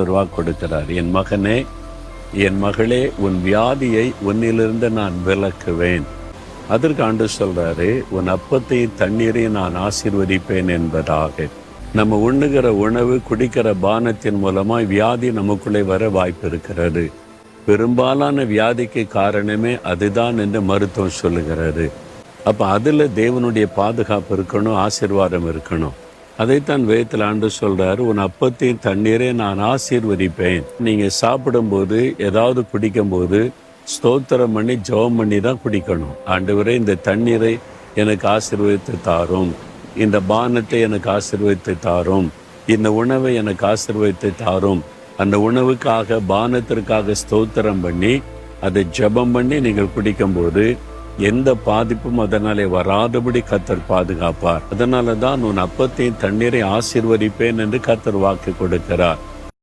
ஆண்டவர் வாக்கு கொடுக்கிறார். என் மகனே, என் மகளே, உன் வியாதியை உன்னிலிருந்து நான் விலக்குவேன். அதற்கு ஆண்டவர் சொல்றாரு, உன் அப்பத்தையும் தண்ணீரையும் நான் ஆசீர்வதிப்பேன் என்பதாக. நம்ம உண்ணுகிற உணவு, குடிக்கிற பானத்தின் மூலமாய் வியாதி நமக்குள்ளே வர வாய்ப்பு இருக்கிறது. பெரும்பாலான வியாதிக்கு காரணமே அதுதான் என்று மருத்துவம் சொல்லுகிறது. அப்போ அதில் தேவனுடைய பாதுகாப்பு இருக்கணும், ஆசீர்வாதம் இருக்கணும். அதைத்தான் வேதத்தில் ஆண்டவர் சொல்றாரு, உன் அப்பத்தையும் தண்ணீரை நான் ஆசீர்வதிப்பேன். நீங்கள் சாப்பிடும்போது, ஏதாவது குடிக்கும்போது ஸ்தோத்திரம் பண்ணி ஜெபம் பண்ணி தான் குடிக்கணும். ஆண்டவரே, இந்த தண்ணீரை எனக்கு ஆசீர்வதித்து தாரும், இந்த பானத்தை எனக்கு ஆசீர்வதித்து தாரும், இந்த உணவை எனக்கு ஆசீர்வதித்து தாரும். அந்த உணவுக்காக, பானத்திற்காக ஸ்தோத்திரம் பண்ணி அதை ஜெபம் பண்ணி நீங்கள் குடிக்கும்போது எந்த பாதிப்பும் அதனாலே வராதபடி கர்த்தர் பாதுகாப்பார். அதனால தான் உன் அப்பத்தையும் தண்ணீரை ஆசீர்வதிப்பேன் என்று கர்த்தர் வாக்கு கொடுக்கிறார்.